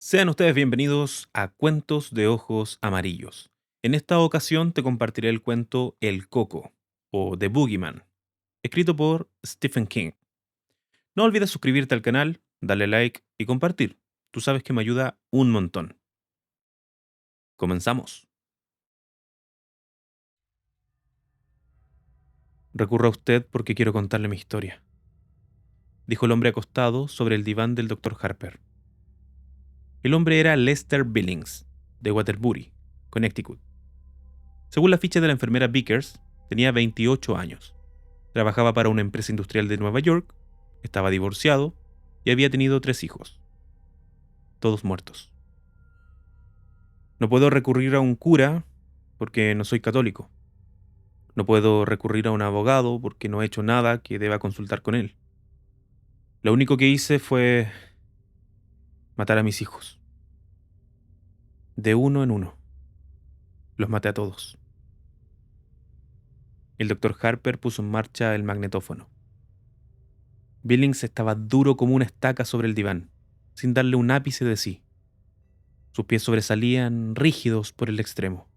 Sean ustedes bienvenidos a Cuentos de Ojos Amarillos. En esta ocasión te compartiré el cuento El Coco, o The Boogeyman, escrito por Stephen King. No olvides suscribirte al canal, darle like y compartir. Tú sabes que me ayuda un montón. Comenzamos. Recurro a usted porque quiero contarle mi historia, dijo el hombre acostado sobre el diván del doctor Harper. El hombre era Lester Billings, de Waterbury, Connecticut. Según la ficha de la enfermera Vickers, tenía 28 años. Trabajaba para una empresa industrial de Nueva York, estaba divorciado y había tenido 3 hijos, todos muertos. No puedo recurrir a un cura porque no soy católico. No puedo recurrir a un abogado porque no he hecho nada que deba consultar con él. Lo único que hice fue matar a mis hijos. De uno en uno. Los maté a todos. El doctor Harper puso en marcha el magnetófono. Billings estaba duro como una estaca sobre el diván, sin darle un ápice de sí. Sus pies sobresalían, rígidos por el extremo.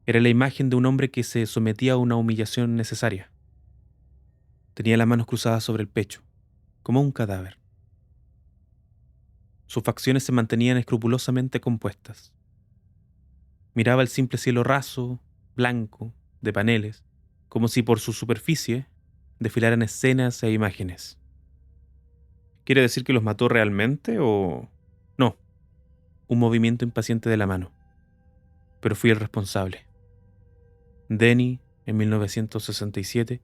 Era la imagen de un hombre que se sometía a una humillación necesaria. Tenía las manos cruzadas sobre el pecho, como un cadáver. Sus facciones se mantenían escrupulosamente compuestas. Miraba el simple cielo raso, blanco, de paneles, como si por su superficie desfilaran escenas e imágenes. ¿Quiere decir que los mató realmente o...? No, un movimiento impaciente de la mano. Pero fui el responsable. Denny en 1967,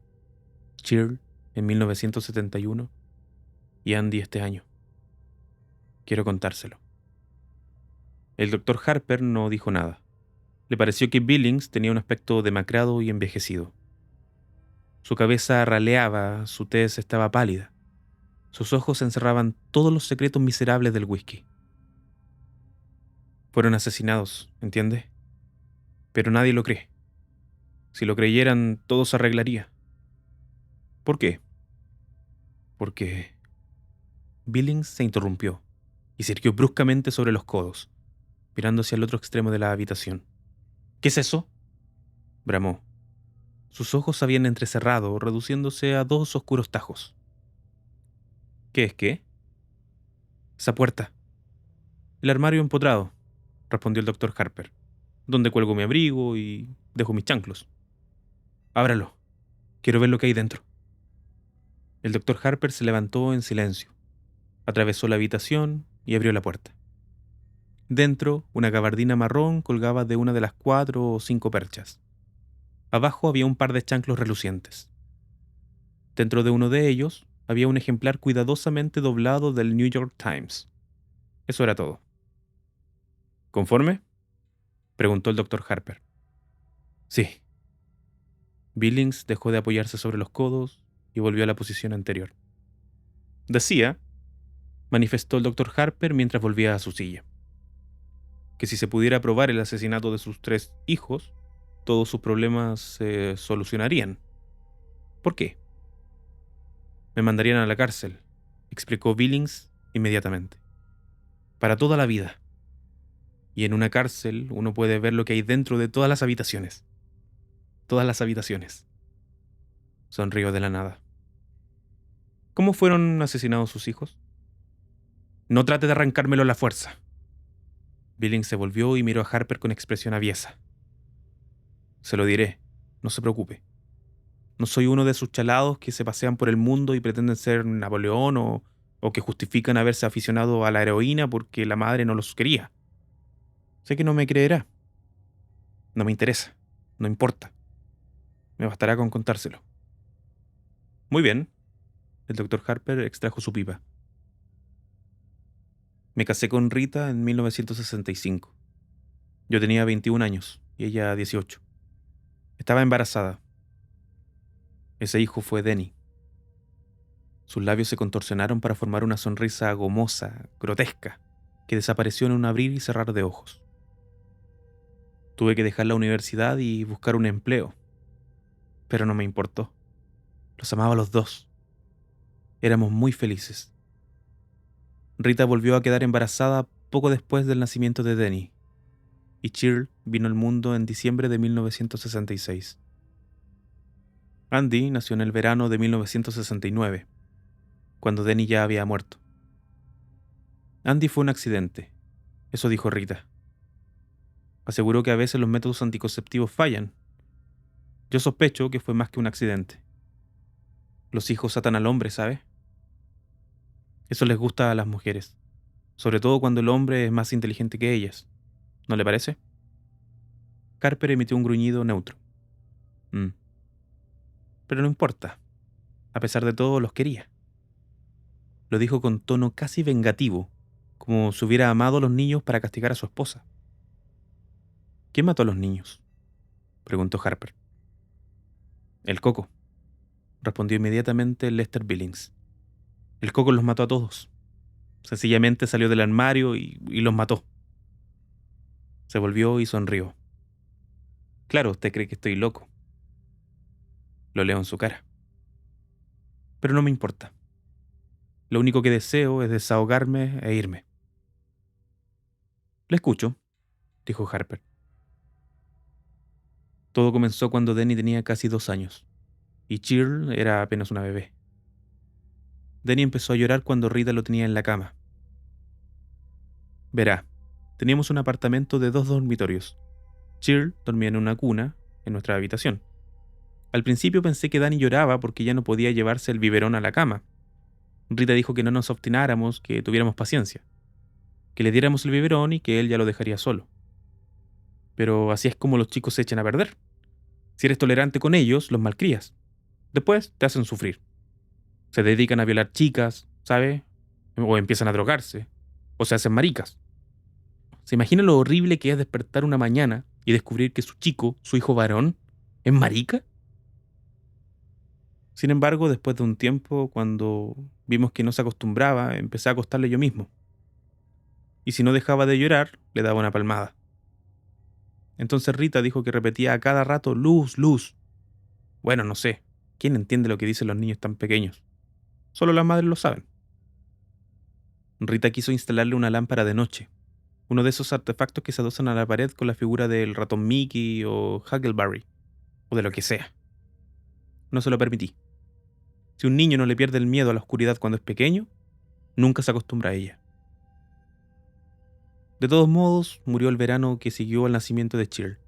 Cheryl en 1971 y Andy este año. Quiero contárselo. El doctor Harper no dijo nada. Le pareció que Billings tenía un aspecto demacrado y envejecido. Su cabeza raleaba, su tez estaba pálida. Sus ojos encerraban todos los secretos miserables del whisky. Fueron asesinados, ¿entiende? Pero nadie lo cree. Si lo creyeran, todo se arreglaría. ¿Por qué? Porque Billings se interrumpió y se irguió bruscamente sobre los codos, mirando hacia el otro extremo de la habitación. ¿Qué es eso?, bramó. Sus ojos se habían entrecerrado, reduciéndose a dos oscuros tajos. ¿Qué es qué? Esa puerta. El armario empotrado, respondió el doctor Harper, donde cuelgo mi abrigo y dejo mis chanclos. Ábralo. Quiero ver lo que hay dentro. El doctor Harper se levantó en silencio, atravesó la habitación y abrió la puerta. Dentro, una gabardina marrón colgaba de una de las 4 o 5 perchas. Abajo había un par de chanclos relucientes. Dentro de uno de ellos había un ejemplar cuidadosamente doblado del New York Times. Eso era todo. ¿Conforme?, preguntó el doctor Harper. Sí. Billings dejó de apoyarse sobre los codos y volvió a la posición anterior. Decía, manifestó el doctor Harper mientras volvía a su silla, que si se pudiera probar el asesinato de sus 3 hijos, todos sus problemas se solucionarían. ¿Por qué? Me mandarían a la cárcel, explicó Billings inmediatamente. Para toda la vida. Y en una cárcel uno puede ver lo que hay dentro de todas las habitaciones. Todas las habitaciones. Sonrió de la nada. ¿Cómo fueron asesinados sus hijos? No trate de arrancármelo a la fuerza. Billings se volvió y miró a Harper con expresión aviesa. Se lo diré, no se preocupe. No soy uno de esos chalados que se pasean por el mundo y pretenden ser Napoleón o que justifican haberse aficionado a la heroína porque la madre no los quería. Sé que no me creerá. No me interesa. No importa. Me bastará con contárselo. Muy bien. El doctor Harper extrajo su pipa. Me casé con Rita en 1965. Yo tenía 21 años y ella 18. Estaba embarazada. Ese hijo fue Denny. Sus labios se contorsionaron para formar una sonrisa gomosa, grotesca, que desapareció en un abrir y cerrar de ojos. Tuve que dejar la universidad y buscar un empleo, pero no me importó. Los amaba a los dos. Éramos muy felices. Rita volvió a quedar embarazada poco después del nacimiento de Denny, y Cheryl vino al mundo en diciembre de 1966. Andy nació en el verano de 1969, cuando Denny ya había muerto. Andy fue un accidente, eso dijo Rita. Aseguró que a veces los métodos anticonceptivos fallan. Yo sospecho que fue más que un accidente. Los hijos atan al hombre, ¿sabe? Eso les gusta a las mujeres, sobre todo cuando el hombre es más inteligente que ellas. ¿No le parece? Carper emitió un gruñido neutro. "Mm. Pero no importa. A pesar de todo, los quería". Lo dijo con tono casi vengativo, como si hubiera amado a los niños para castigar a su esposa. ¿Quién mató a los niños?, preguntó Harper. El Coco, respondió inmediatamente Lester Billings. El Coco los mató a todos. Sencillamente salió del armario y los mató. Se volvió y sonrió. Claro, usted cree que estoy loco. Lo leo en su cara. Pero no me importa. Lo único que deseo es desahogarme e irme. Le escucho, dijo Harper. Todo comenzó cuando Denny tenía casi 2 años, y Cheryl era apenas una bebé. Denny empezó a llorar cuando Rita lo tenía en la cama. Verá, teníamos un apartamento de 2 dormitorios. Cheryl dormía en una cuna, en nuestra habitación. Al principio pensé que Danny lloraba porque ya no podía llevarse el biberón a la cama. Rita dijo que no nos obstináramos, que tuviéramos paciencia, que le diéramos el biberón y que él ya lo dejaría solo. Pero así es como los chicos se echan a perder. Si eres tolerante con ellos, los malcrías. Después te hacen sufrir. Se dedican a violar chicas, ¿sabe? O empiezan a drogarse. O se hacen maricas. ¿Se imagina lo horrible que es despertar una mañana y descubrir que su chico, su hijo varón, es marica? Sin embargo, después de un tiempo, cuando vimos que no se acostumbraba, empecé a acostarle yo mismo. Y si no dejaba de llorar, le daba una palmada. Entonces Rita dijo que repetía a cada rato luz, luz. Bueno, no sé. ¿Quién entiende lo que dicen los niños tan pequeños? Solo las madres lo saben. Rita quiso instalarle una lámpara de noche, uno de esos artefactos que se adosan a la pared con la figura del ratón Mickey o Huckleberry, o de lo que sea. No se lo permití. Si un niño no le pierde el miedo a la oscuridad cuando es pequeño, nunca se acostumbra a ella. De todos modos, murió el verano que siguió al nacimiento de Cheryl.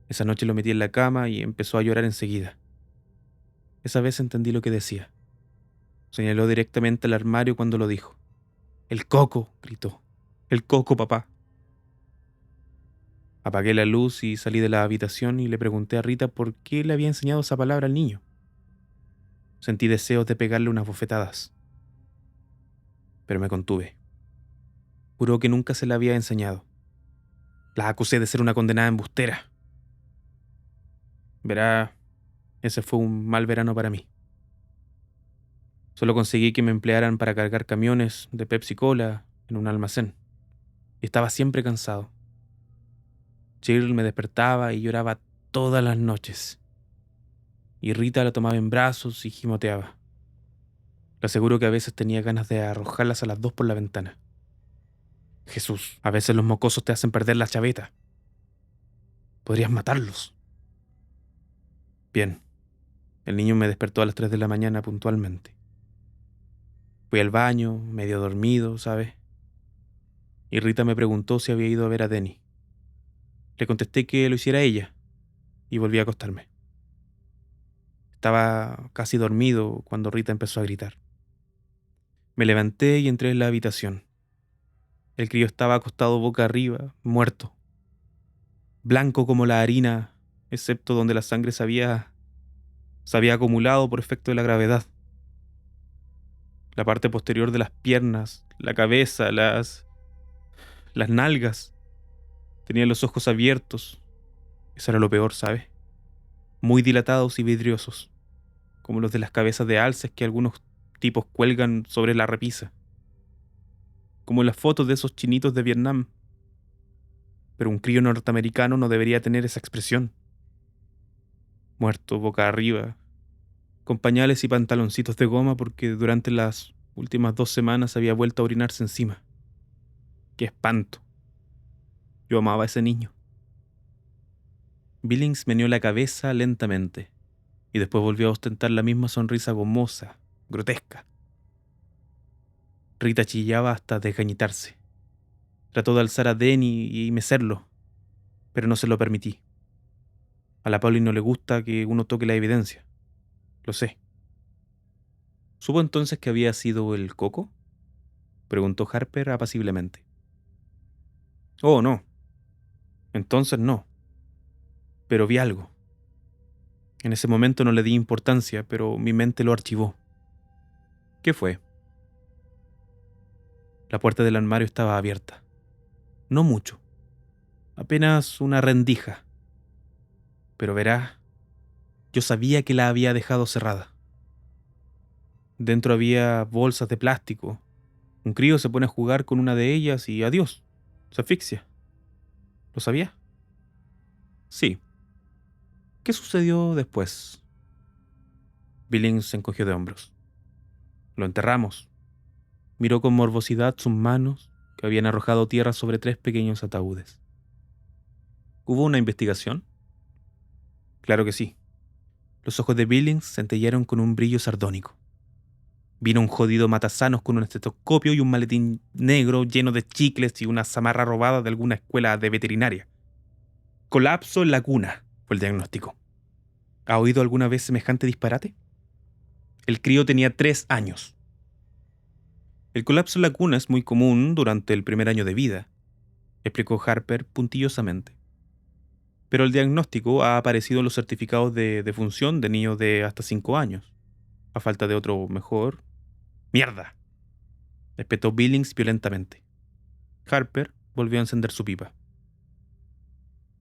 Esa noche lo metí en la cama y empezó a llorar enseguida. Esa vez entendí lo que decía. Señaló directamente al armario cuando lo dijo. «¡El Coco!», gritó. «¡El Coco, papá!». Apagué la luz y salí de la habitación y le pregunté a Rita por qué le había enseñado esa palabra al niño. Sentí deseos de pegarle unas bofetadas, pero me contuve. Juró que nunca se la había enseñado. La acusé de ser una condenada embustera. Verá, ese fue un mal verano para mí. Solo conseguí que me emplearan para cargar camiones de Pepsi Cola en un almacén. Y estaba siempre cansado. Cheryl me despertaba y lloraba todas las noches. Y Rita la tomaba en brazos y gimoteaba. Le aseguro que a veces tenía ganas de arrojarlas a las 2 por la ventana. Jesús, a veces los mocosos te hacen perder la chaveta. Podrías matarlos. Bien. El niño me despertó a las 3 de la mañana puntualmente. Fui al baño, medio dormido, ¿sabes? Y Rita me preguntó si había ido a ver a Denny. Le contesté que lo hiciera ella y volví a acostarme. Estaba casi dormido cuando Rita empezó a gritar. Me levanté y entré en la habitación. El crío estaba acostado boca arriba, muerto. Blanco como la harina, excepto donde la sangre se había acumulado por efecto de la gravedad. La parte posterior de las piernas, la cabeza, las nalgas. Tenía los ojos abiertos. Eso era lo peor, ¿sabes? Muy dilatados y vidriosos, como los de las cabezas de alces que algunos tipos cuelgan sobre la repisa. Como las fotos de esos chinitos de Vietnam. Pero un crío norteamericano no debería tener esa expresión. Muerto, boca arriba, con pañales y pantaloncitos de goma porque durante las últimas 2 semanas había vuelto a orinarse encima. ¡Qué espanto! Yo amaba a ese niño. Billings meneó la cabeza lentamente y después volvió a ostentar la misma sonrisa gomosa, grotesca. Rita chillaba hasta desgañitarse. Trató de alzar a Denny y mecerlo, pero no se lo permití. A la Pauli no le gusta que uno toque la evidencia. Lo sé. ¿Supo entonces que había sido el Coco?, preguntó Harper apaciblemente. Oh, no. Entonces no. Pero vi algo. En ese momento no le di importancia, pero mi mente lo archivó. ¿Qué fue? La puerta del armario estaba abierta. No mucho. Apenas una rendija. Pero verá, yo sabía que la había dejado cerrada. Dentro había bolsas de plástico. Un crío se pone a jugar con una de ellas y adiós, se asfixia. ¿Lo sabía? Sí. ¿Qué sucedió después? Billings se encogió de hombros. Lo enterramos. Miró con morbosidad sus manos, que habían arrojado tierra sobre 3 pequeños ataúdes. ¿Hubo una investigación? Claro que sí. Los ojos de Billings centellearon con un brillo sardónico. Vino un jodido matasanos con un estetoscopio y un maletín negro lleno de chicles y una zamarra robada de alguna escuela de veterinaria. Colapso en la cuna, fue el diagnóstico. ¿Ha oído alguna vez semejante disparate? El crío tenía 3 años. El colapso en la cuna es muy común durante el primer año de vida, explicó Harper puntillosamente. Pero el diagnóstico ha aparecido en los certificados de defunción de niños de hasta 5 años. A falta de otro mejor. ¡Mierda!, espetó Billings violentamente. Harper volvió a encender su pipa.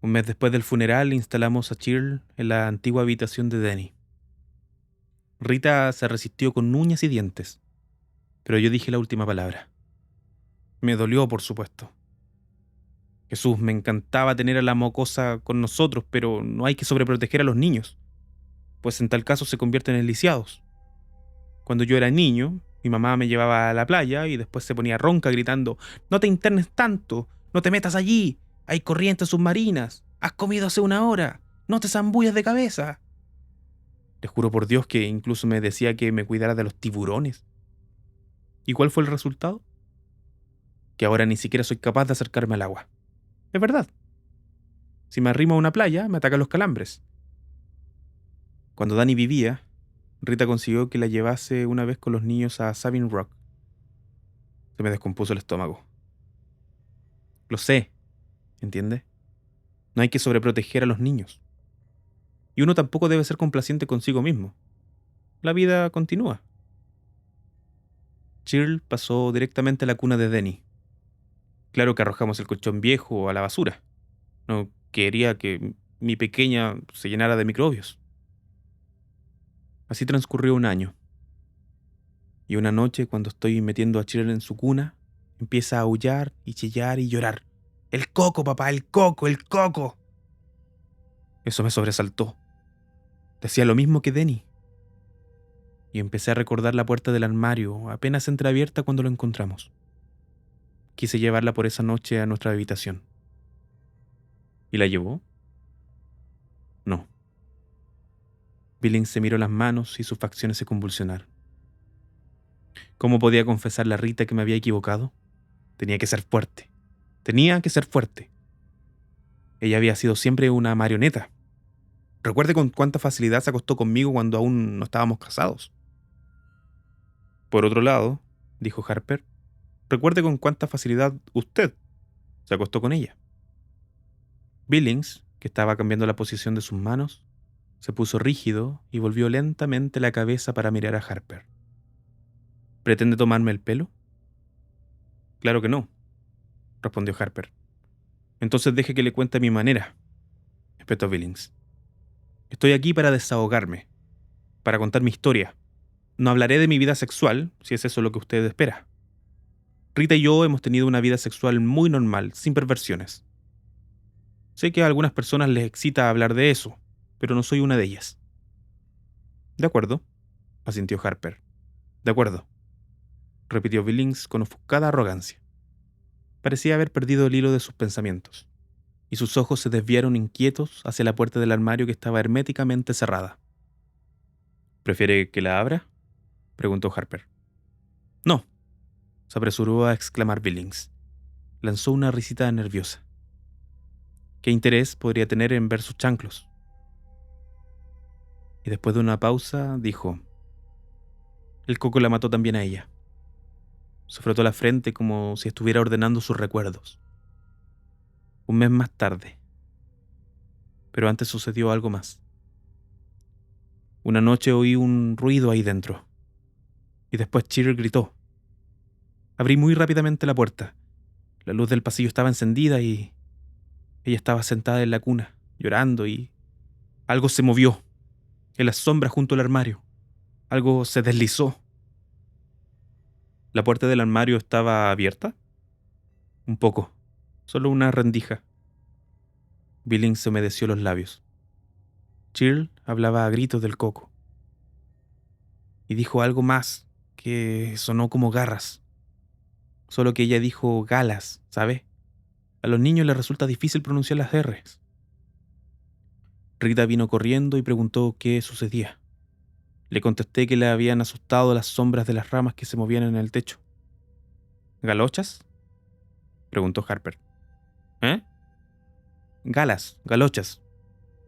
Un mes después del funeral instalamos a Cheryl en la antigua habitación de Denny. Rita se resistió con uñas y dientes, pero yo dije la última palabra. Me dolió, por supuesto. Jesús, me encantaba tener a la mocosa con nosotros, pero no hay que sobreproteger a los niños, pues en tal caso se convierten en lisiados. Cuando yo era niño, mi mamá me llevaba a la playa y después se ponía ronca gritando: «No te internes tanto, no te metas allí, hay corrientes submarinas, has comido hace 1 hora, no te zambullas de cabeza». Le juro por Dios que incluso me decía que me cuidara de los tiburones. ¿Y cuál fue el resultado? Que ahora ni siquiera soy capaz de acercarme al agua. Es verdad. Si me arrimo a una playa, me atacan los calambres. Cuando Danny vivía, Rita consiguió que la llevase una vez con los niños a Sabine Rock. Se me descompuso el estómago. Lo sé, ¿entiende? No hay que sobreproteger a los niños. Y uno tampoco debe ser complaciente consigo mismo. La vida continúa. Cheryl pasó directamente a la cuna de Denny. Claro que arrojamos el colchón viejo a la basura. No quería que mi pequeña se llenara de microbios. Así transcurrió 1 año. Y una noche, cuando estoy metiendo a Cheryl en su cuna, empieza a aullar y chillar y llorar. «¡El coco, papá! ¡El coco! ¡El coco!». Eso me sobresaltó. Decía lo mismo que Denny. Y empecé a recordar la puerta del armario, apenas entreabierta cuando lo encontramos. Quise llevarla por esa noche a nuestra habitación. ¿Y la llevó? No. Billings se miró las manos y sus facciones se convulsionaron. ¿Cómo podía confesarle a Rita que me había equivocado? Tenía que ser fuerte. Tenía que ser fuerte. Ella había sido siempre una marioneta. Recuerde con cuánta facilidad se acostó conmigo cuando aún no estábamos casados. Por otro lado, dijo Harper, recuerde con cuánta facilidad usted se acostó con ella. Billings, que estaba cambiando la posición de sus manos, se puso rígido y volvió lentamente la cabeza para mirar a Harper. ¿Pretende tomarme el pelo? Claro que no, respondió Harper. Entonces deje que le cuente a mi manera, espetó Billings. Estoy aquí para desahogarme, para contar mi historia. No hablaré de mi vida sexual, si es eso lo que usted espera. Rita y yo hemos tenido una vida sexual muy normal, sin perversiones. Sé que a algunas personas les excita hablar de eso, pero no soy una de ellas. De acuerdo, asintió Harper. De acuerdo. repitió Billings con ofuscada arrogancia. Parecía haber perdido el hilo de sus pensamientos, y sus ojos se desviaron inquietos hacia la puerta del armario que estaba herméticamente cerrada. ¿Prefiere que la abra?, preguntó Harper. No, se apresuró a exclamar Billings. Lanzó una risita nerviosa. ¿Qué interés podría tener en ver sus chanclos? Y después de una pausa, dijo: el coco la mató también a ella. Se frotó la frente como si estuviera ordenando sus recuerdos. Un mes más tarde. Pero antes sucedió algo más. Una noche oí un ruido ahí dentro. Y después Cheryl gritó. Abrí muy rápidamente la puerta. La luz del pasillo estaba encendida y ella estaba sentada en la cuna, llorando, y algo se movió en las sombras junto al armario. Algo se deslizó. ¿La puerta del armario estaba abierta? Un poco. Solo una rendija. Billings se humedeció los labios. Cheryl hablaba a gritos del coco. Y dijo algo más que sonó como garras. Solo que ella dijo galas, ¿sabe? A los niños les resulta difícil pronunciar las R's. Rita vino corriendo y preguntó qué sucedía. Le contesté que le habían asustado las sombras de las ramas que se movían en el techo. ¿Galochas?, preguntó Harper. ¿Eh? Galochas.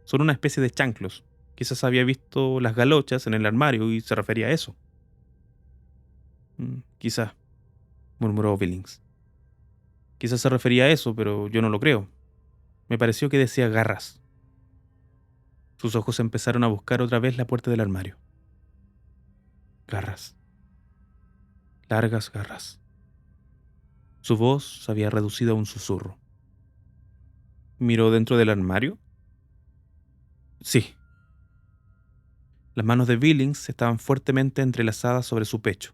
Son una especie de chanclos. Quizás había visto las galochas en el armario y se refería a eso. Quizá, murmuró Billings. Quizás se refería a eso, pero yo no lo creo. Me pareció que decía garras. Sus ojos empezaron a buscar otra vez la puerta del armario. Garras. Largas garras. Su voz se había reducido a un susurro. ¿Miró dentro del armario? Sí. Las manos de Billings estaban fuertemente entrelazadas sobre su pecho,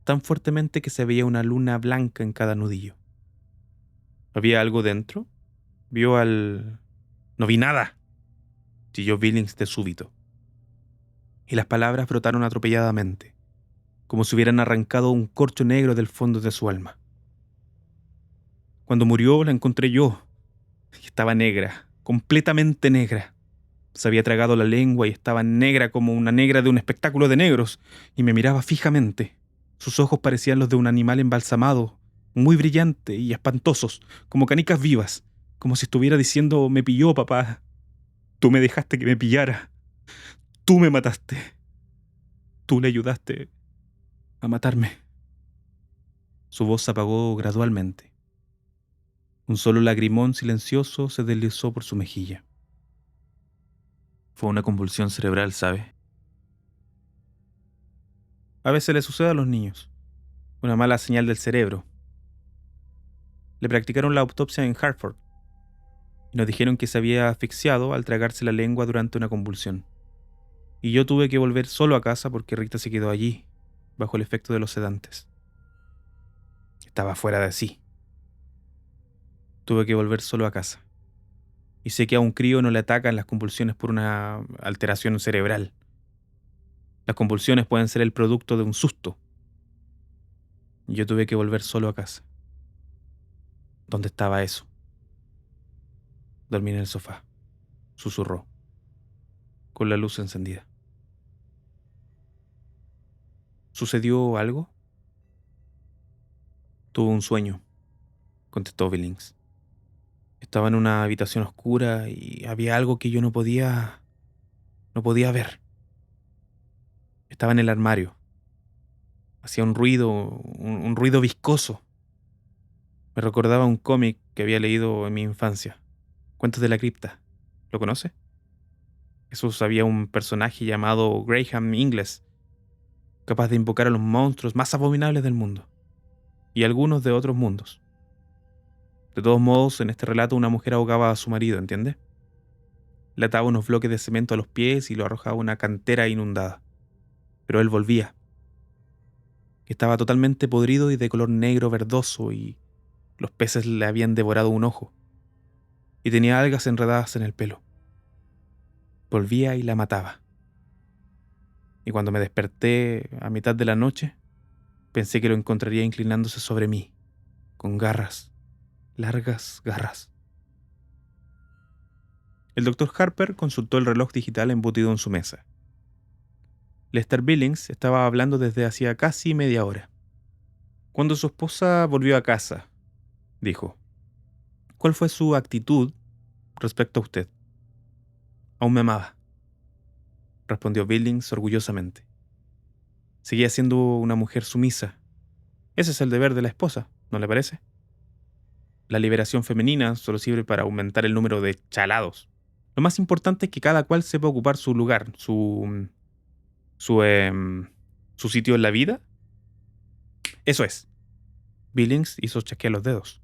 tan fuertemente que se veía una luna blanca en cada nudillo. ¿Había algo dentro? ¿Vio al...? No vi nada, chilló Billings de súbito. Y las palabras brotaron atropelladamente, como si hubieran arrancado un corcho negro del fondo de su alma. Cuando murió la encontré yo. Estaba negra, completamente negra. Se había tragado la lengua y estaba negra como una negra de un espectáculo de negros, y me miraba fijamente. Sus ojos parecían los de un animal embalsamado, muy brillante y espantosos, como canicas vivas, como si estuviera diciendo: me pilló, papá. Tú me dejaste que me pillara. Tú me mataste. Tú le ayudaste a matarme. Su voz se apagó gradualmente. Un solo lagrimón silencioso se deslizó por su mejilla. Fue una convulsión cerebral, ¿sabe? A veces le sucede a los niños. Una mala señal del cerebro. Le practicaron la autopsia en Hartford y nos dijeron que se había asfixiado al tragarse la lengua durante una convulsión. Y yo tuve que volver solo a casa porque Rita se quedó allí, bajo el efecto de los sedantes. Estaba fuera de sí. Tuve que volver solo a casa. Y sé que a un crío no le atacan las convulsiones por una alteración cerebral. Las convulsiones pueden ser el producto de un susto. Y yo tuve que volver solo a casa. ¿Dónde estaba eso? Dormí en el sofá, susurró, con la luz encendida. ¿Sucedió algo? Tuve un sueño, contestó Billings. Estaba en una habitación oscura y había algo que yo no podía ver. Estaba en el armario. Hacía un ruido, un ruido viscoso. Me recordaba un cómic que había leído en mi infancia, Cuentos de la Cripta. ¿Lo conoce? Jesús había un personaje llamado Graham Ingles, capaz de invocar a los monstruos más abominables del mundo, y algunos de otros mundos. De todos modos, en este relato una mujer ahogaba a su marido, ¿entiende? Le ataba unos bloques de cemento a los pies y lo arrojaba a una cantera inundada. Pero él volvía. Estaba totalmente podrido y de color negro verdoso, y los peces le habían devorado un ojo. Y tenía algas enredadas en el pelo. Volvía y la mataba. Y cuando me desperté a mitad de la noche, Pensé que lo encontraría inclinándose sobre mí, con garras, largas garras. El doctor Harper consultó el reloj digital embutido en su mesa. Lester Billings estaba hablando desde hacía casi media hora. Cuando su esposa volvió a casa, dijo, ¿cuál fue su actitud respecto a usted? Aún me amaba, respondió Billings orgullosamente. Seguía siendo una mujer sumisa. Ese es el deber de la esposa, ¿no le parece? La liberación femenina solo sirve para aumentar el número de chalados. Lo más importante es que cada cual sepa ocupar su lugar, su, em, su sitio en la vida. Eso es. Billings hizo chasquear los dedos.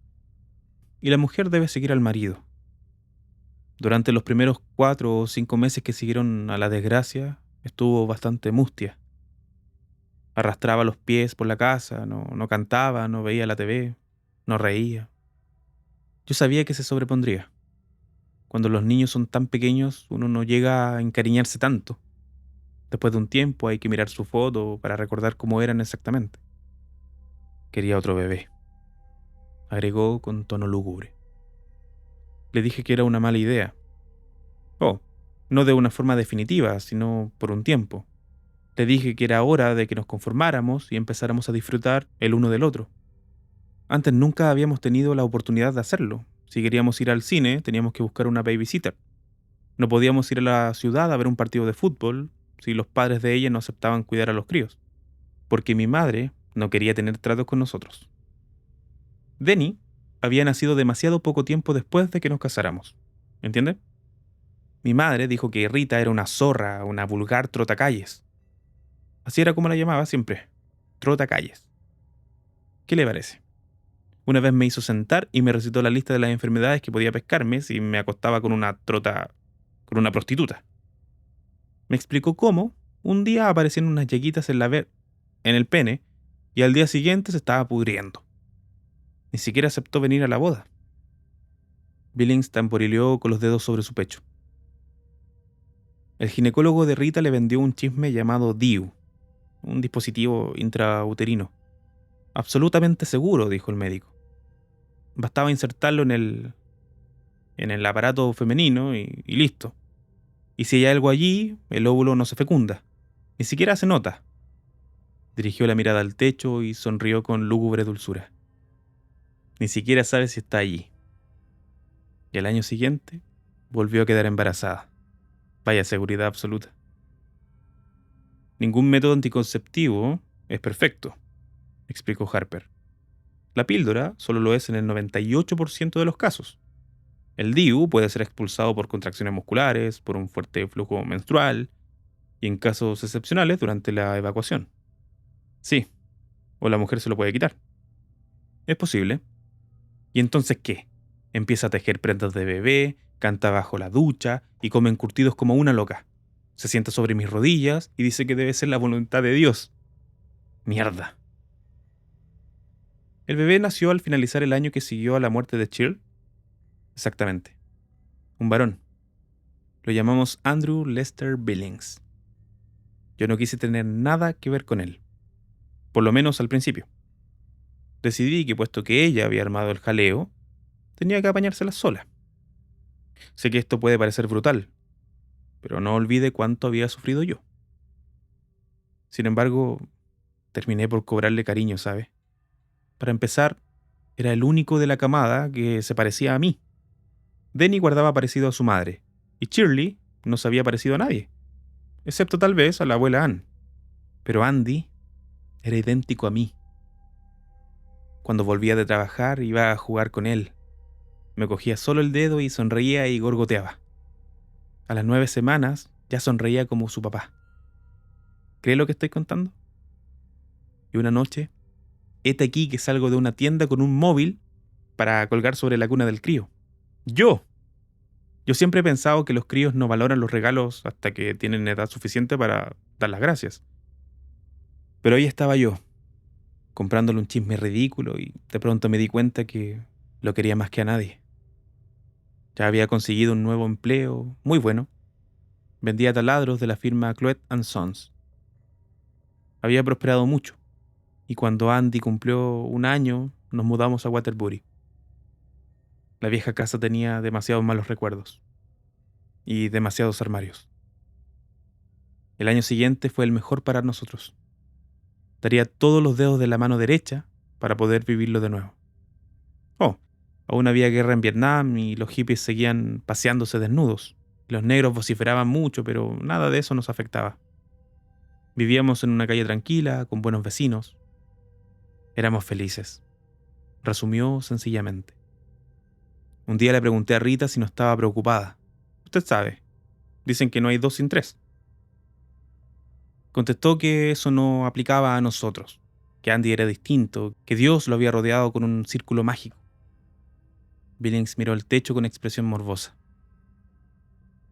Y la mujer debe seguir al marido. Durante los primeros 4 o 5 meses que siguieron a la desgracia, estuvo bastante mustia. Arrastraba los pies por la casa, no cantaba, no veía la TV, no reía. Yo sabía que se sobrepondría. Cuando los niños son tan pequeños, uno no llega a encariñarse tanto. Después de un tiempo hay que mirar su foto para recordar cómo eran exactamente. Quería otro bebé, agregó con tono lúgubre. Le dije que era una mala idea. Oh, no de una forma definitiva, sino por un tiempo. Le dije que era hora de que nos conformáramos y empezáramos a disfrutar el uno del otro. Antes nunca habíamos tenido la oportunidad de hacerlo. Si queríamos ir al cine, teníamos que buscar una babysitter. No podíamos ir a la ciudad a ver un partido de fútbol si los padres de ella no aceptaban cuidar a los críos, porque mi madre no quería tener tratos con nosotros. Denny había nacido demasiado poco tiempo después de que nos casáramos. ¿Entiende? Mi madre dijo que Rita era una zorra, una vulgar trotacalles. Así era como la llamaba siempre, trotacalles. ¿Qué le parece? Una vez me hizo sentar y me recitó la lista de las enfermedades que podía pescarme si me acostaba con una prostituta. Me explicó cómo un día aparecían unas llaguitas en el pene y al día siguiente se estaba pudriendo. Ni siquiera aceptó venir a la boda. Billings tamborileó con los dedos sobre su pecho. El ginecólogo de Rita le vendió un chisme llamado DIU, un dispositivo intrauterino. Absolutamente seguro, dijo el médico. Bastaba insertarlo en el aparato femenino y listo. Y si hay algo allí, el óvulo no se fecunda. Ni siquiera se nota. Dirigió la mirada al techo y sonrió con lúgubre dulzura. Ni siquiera sabe si está allí. Y al año siguiente, volvió a quedar embarazada. Vaya seguridad absoluta. Ningún método anticonceptivo es perfecto, explicó Harper. La píldora solo lo es en el 98% de los casos. El DIU puede ser expulsado por contracciones musculares, por un fuerte flujo menstrual y en casos excepcionales durante la evacuación. Sí, o la mujer se lo puede quitar. Es posible. ¿Y entonces qué? Empieza a tejer prendas de bebé, canta bajo la ducha y come encurtidos como una loca. Se sienta sobre mis rodillas y dice que debe ser la voluntad de Dios. Mierda. ¿El bebé nació al finalizar el año que siguió a la muerte de Chill? Exactamente. Un varón. Lo llamamos Andrew Lester Billings. Yo no quise tener nada que ver con él. Por lo menos al principio. Decidí que puesto que ella había armado el jaleo, tenía que apañársela sola. Sé que esto puede parecer brutal, pero no olvide cuánto había sufrido yo. Sin embargo, terminé por cobrarle cariño, ¿sabe? Para empezar, era el único de la camada que se parecía a mí. Denny guardaba parecido a su madre, y Shirley no se había parecido a nadie, excepto tal vez a la abuela Ann. Pero Andy era idéntico a mí. Cuando volvía de trabajar iba a jugar con él. Me cogía solo el dedo y sonreía y gorgoteaba. A las 9 semanas ya sonreía como su papá. ¿Cree lo que estoy contando? Y una noche, hete aquí que salgo de una tienda con un móvil para colgar sobre la cuna del crío. ¡Yo! Yo siempre he pensado que los críos no valoran los regalos hasta que tienen edad suficiente para dar las gracias. Pero ahí estaba yo, comprándole un chisme ridículo y de pronto me di cuenta que lo quería más que a nadie. Ya había conseguido un nuevo empleo, muy bueno. Vendía taladros de la firma Cloet & Sons. Había prosperado mucho y cuando Andy cumplió 1 año nos mudamos a Waterbury. La vieja casa tenía demasiados malos recuerdos y demasiados armarios. El año siguiente fue el mejor para nosotros. Daría todos los dedos de la mano derecha para poder vivirlo de nuevo. Oh, aún había guerra en Vietnam y los hippies seguían paseándose desnudos. Los negros vociferaban mucho, pero nada de eso nos afectaba. Vivíamos en una calle tranquila, con buenos vecinos. Éramos felices, resumió sencillamente. Un día le pregunté a Rita si no estaba preocupada. Usted sabe, dicen que no hay 2 sin 3. Contestó que eso no aplicaba a nosotros, que Andy era distinto, que Dios lo había rodeado con un círculo mágico. Billings miró el techo con expresión morbosa.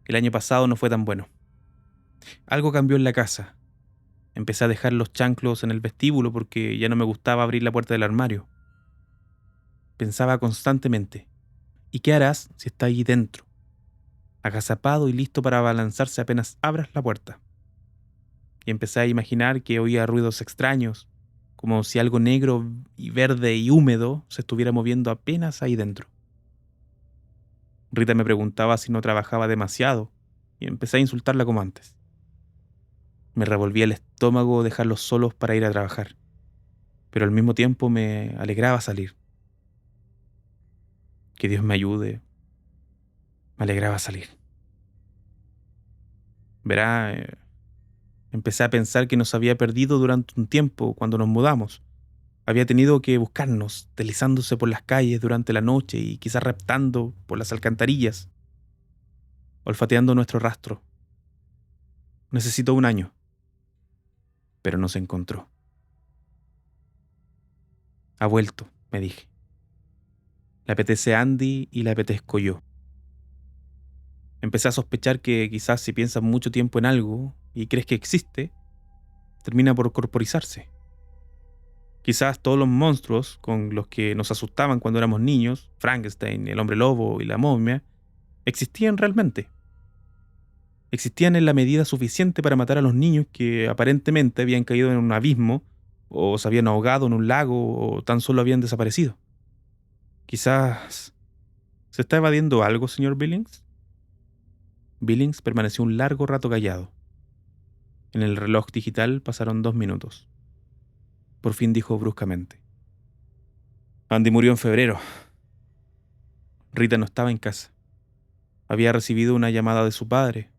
El año pasado no fue tan bueno. Algo cambió en la casa. Empecé a dejar los chanclos en el vestíbulo porque ya no me gustaba abrir la puerta del armario. Pensaba constantemente, ¿y qué harás si está allí dentro? Agazapado y listo para abalanzarse apenas abras la puerta. Y empecé a imaginar que oía ruidos extraños, como si algo negro y verde y húmedo se estuviera moviendo apenas ahí dentro. Rita me preguntaba si no trabajaba demasiado y empecé a insultarla como antes. Me revolvía el estómago dejarlos solos para ir a trabajar, pero al mismo tiempo me alegraba salir. Que Dios me ayude. Me alegraba salir. Verá, empecé a pensar que nos había perdido durante un tiempo cuando nos mudamos. Había tenido que buscarnos, deslizándose por las calles durante la noche y quizás reptando por las alcantarillas, olfateando nuestro rastro. Necesitó 1 año, pero nos encontró. Ha vuelto, me dije. Le apetece a Andy y le apetezco yo. Empecé a sospechar que quizás si piensas mucho tiempo en algo y crees que existe, termina por corporizarse. Quizás todos los monstruos con los que nos asustaban cuando éramos niños, Frankenstein, el hombre lobo y la momia, existían realmente. Existían en la medida suficiente para matar a los niños que aparentemente habían caído en un abismo, o se habían ahogado en un lago, o tan solo habían desaparecido. Quizás... ¿Se está evadiendo algo, señor Billings? Billings permaneció un largo rato callado. En el reloj digital pasaron 2 minutos. Por fin dijo bruscamente: Andy murió en febrero. Rita no estaba en casa. Había recibido una llamada de su padre.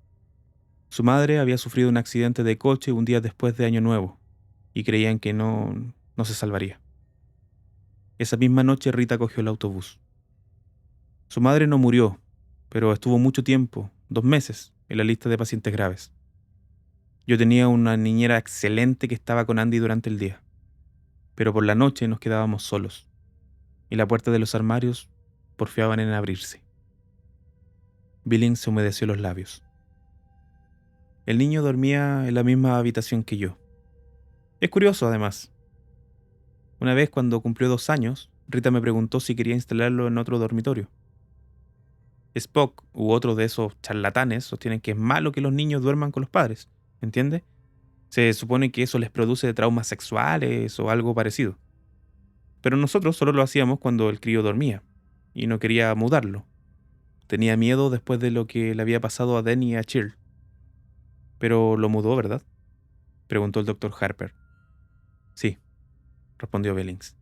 Su madre había sufrido un accidente de coche un día después de Año Nuevo, y creían que no se salvaría. Esa misma noche Rita cogió el autobús. Su madre no murió, pero estuvo mucho tiempo, 2 meses, en la lista de pacientes graves. Yo tenía una niñera excelente que estaba con Andy durante el día, pero por la noche nos quedábamos solos, y la puerta de los armarios porfiaban en abrirse. Billings se humedeció los labios. El niño dormía en la misma habitación que yo. Es curioso, además. Una vez, cuando cumplió 2 años, Rita me preguntó si quería instalarlo en otro dormitorio. Spock u otro de esos charlatanes sostienen que es malo que los niños duerman con los padres, ¿entiende? Se supone que eso les produce traumas sexuales o algo parecido. Pero nosotros solo lo hacíamos cuando el crío dormía, y no quería mudarlo. Tenía miedo después de lo que le había pasado a Denny y a Cheer. Pero lo mudó, ¿verdad?, preguntó el doctor Harper. Sí, respondió Billings.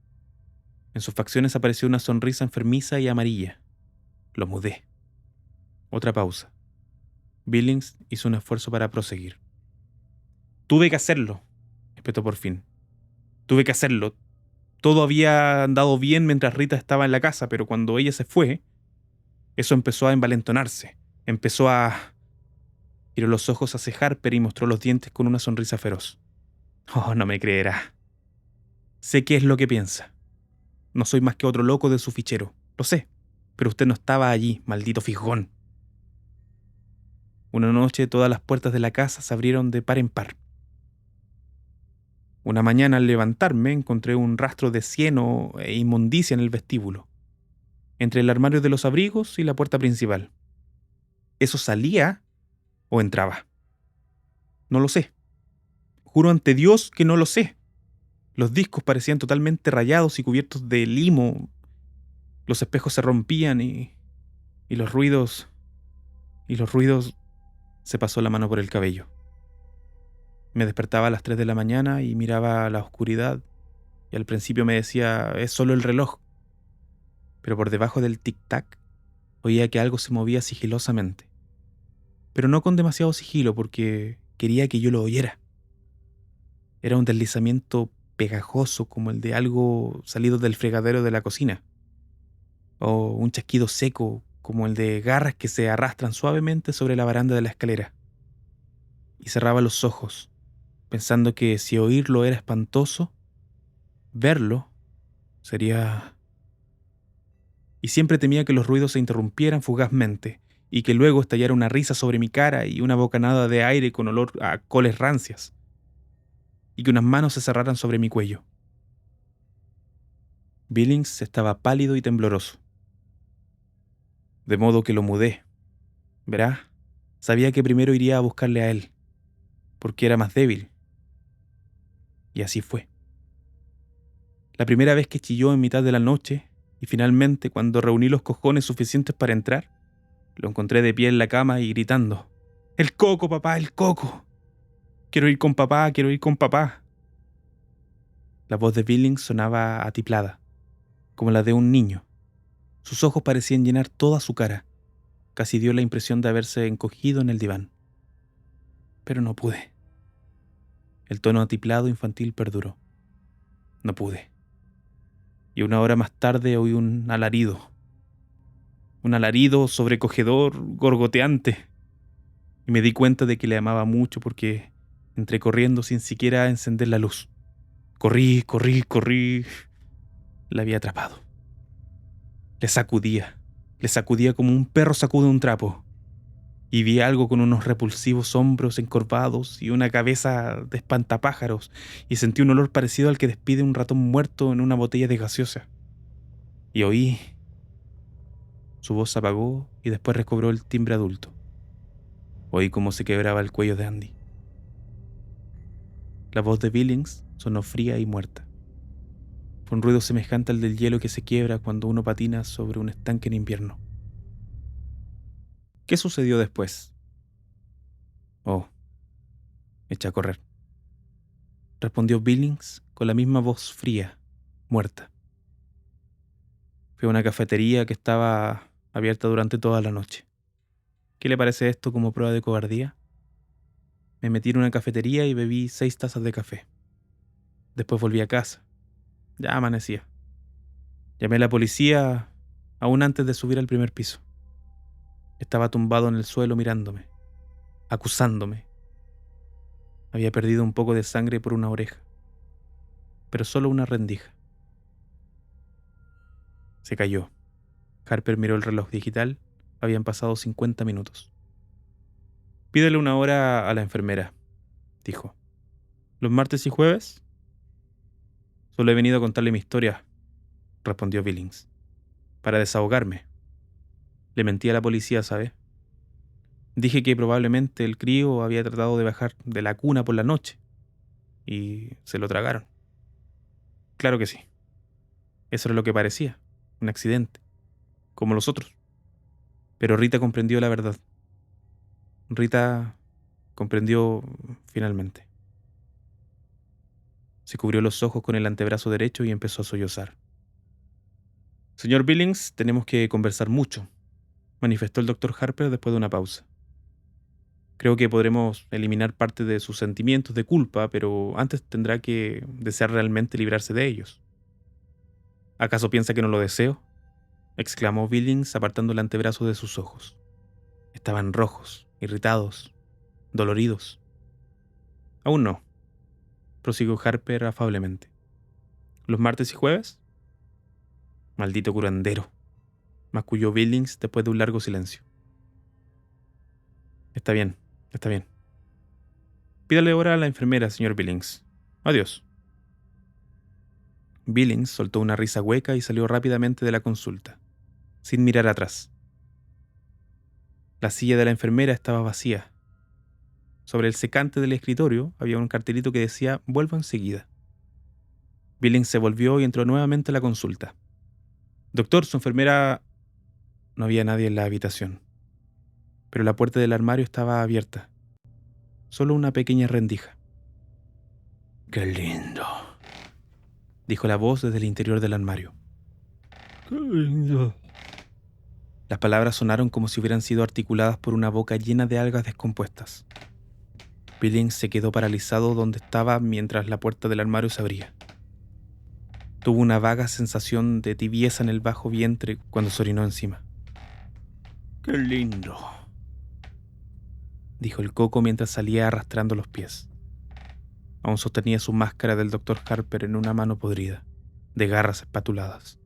En sus facciones apareció una sonrisa enfermiza y amarilla. Lo mudé. Otra pausa. Billings hizo un esfuerzo para proseguir. Tuve que hacerlo, espetó por fin. Tuve que hacerlo. Todo había andado bien mientras Rita estaba en la casa, pero cuando ella se fue, eso empezó a envalentonarse. Empezó a... Giró los ojos hacia Harper y mostró los dientes con una sonrisa feroz. Oh, no me creerá. Sé qué es lo que piensa. No soy más que otro loco de su fichero. Lo sé. Pero usted no estaba allí, maldito fijón. Una noche todas las puertas de la casa se abrieron de par en par. Una mañana al levantarme encontré un rastro de cieno e inmundicia en el vestíbulo, entre el armario de los abrigos y la puerta principal. ¿Eso salía o entraba? No lo sé. Juro ante Dios que no lo sé. Los discos parecían totalmente rayados y cubiertos de limo. Los espejos se rompían y los ruidos... Y los ruidos... Se pasó la mano por el cabello. Me despertaba a las 3 de la mañana y miraba a la oscuridad, y al principio me decía, es solo el reloj. Pero por debajo del tic-tac oía que algo se movía sigilosamente. Pero no con demasiado sigilo, porque quería que yo lo oyera. Era un deslizamiento pegajoso como el de algo salido del fregadero de la cocina, o un chasquido seco como el de garras que se arrastran suavemente sobre la baranda de la escalera. Y cerraba los ojos, pensando que si oírlo era espantoso, verlo sería... Y siempre temía que los ruidos se interrumpieran fugazmente, y que luego estallara una risa sobre mi cara y una bocanada de aire con olor a coles rancias, y que unas manos se cerraran sobre mi cuello. Billings estaba pálido y tembloroso, de modo que lo mudé. Verá, sabía que primero iría a buscarle a él, porque era más débil. Y así fue. La primera vez que chilló en mitad de la noche, y finalmente cuando reuní los cojones suficientes para entrar, lo encontré de pie en la cama y gritando, «¡El coco, papá, el coco! Quiero ir con papá, quiero ir con papá». La voz de Billings sonaba atiplada, como la de un niño. Sus ojos parecían llenar toda su cara. Casi dio la impresión de haberse encogido en el diván. Pero no pude. El tono atiplado infantil perduró. No pude. Y una hora más tarde oí un alarido sobrecogedor, gorgoteante, y me di cuenta de que le amaba mucho porque entré corriendo sin siquiera encender la luz. Corrí, corrí, corrí. La había atrapado. Le sacudía como un perro sacude un trapo, y vi algo con unos repulsivos hombros encorvados y una cabeza de espantapájaros, y sentí un olor parecido al que despide un ratón muerto en una botella de gaseosa. Y oí... Su voz se apagó y después recobró el timbre adulto. Oí cómo se quebraba el cuello de Andy. La voz de Billings sonó fría y muerta. Fue un ruido semejante al del hielo que se quiebra cuando uno patina sobre un estanque en invierno. ¿Qué sucedió después? Oh, eché a correr, respondió Billings con la misma voz fría, muerta. Fui a una cafetería que estaba abierta durante toda la noche. ¿Qué le parece esto como prueba de cobardía? Me metí en una cafetería y bebí 6 tazas de café. Después volví a casa. Ya amanecía. Llamé a la policía aún antes de subir al primer piso. Estaba tumbado en el suelo mirándome, acusándome. Había perdido un poco de sangre por una oreja, pero solo una rendija. Se cayó. Harper miró el reloj digital. Habían pasado 50 minutos. «Pídele una hora a la enfermera», dijo. «¿Los martes y jueves?» «Solo he venido a contarle mi historia», respondió Billings. «Para desahogarme. Le mentí a la policía, ¿sabe? Dije que probablemente el crío había tratado de bajar de la cuna por la noche y se lo tragaron. Claro que sí. Eso era lo que parecía, un accidente, como los otros. Pero Rita comprendió la verdad. Rita comprendió finalmente. Se cubrió los ojos con el antebrazo derecho y empezó a sollozar. «Señor Billings, tenemos que conversar mucho», manifestó el doctor Harper después de una pausa. «Creo que podremos eliminar parte de sus sentimientos de culpa, pero antes tendrá que desear realmente librarse de ellos». «¿Acaso piensa que no lo deseo?», exclamó Billings apartando el antebrazo de sus ojos. Estaban rojos, irritados, doloridos. «Aún no», prosiguió Harper afablemente. «¿Los martes y jueves?» «Maldito curandero», masculló Billings después de un largo silencio. Está bien, está bien. Pídale ahora a la enfermera, señor Billings. Adiós». Billings soltó una risa hueca y salió rápidamente de la consulta, sin mirar atrás. La silla de la enfermera estaba vacía. Sobre el secante del escritorio había un cartelito que decía «Vuelvo enseguida». Billings se volvió y entró nuevamente a la consulta. Doctor, su enfermera... No había nadie en la habitación, pero la puerta del armario estaba abierta. Solo una pequeña rendija. «Qué lindo», dijo la voz desde el interior del armario. «Qué lindo». Las palabras sonaron como si hubieran sido articuladas por una boca llena de algas descompuestas. Billings se quedó paralizado donde estaba mientras la puerta del armario se abría. Tuvo una vaga sensación de tibieza en el bajo vientre cuando se orinó encima. «Qué lindo», dijo el coco mientras salía arrastrando los pies. Aún sostenía su máscara del Dr. Harper en una mano podrida, de garras espatuladas.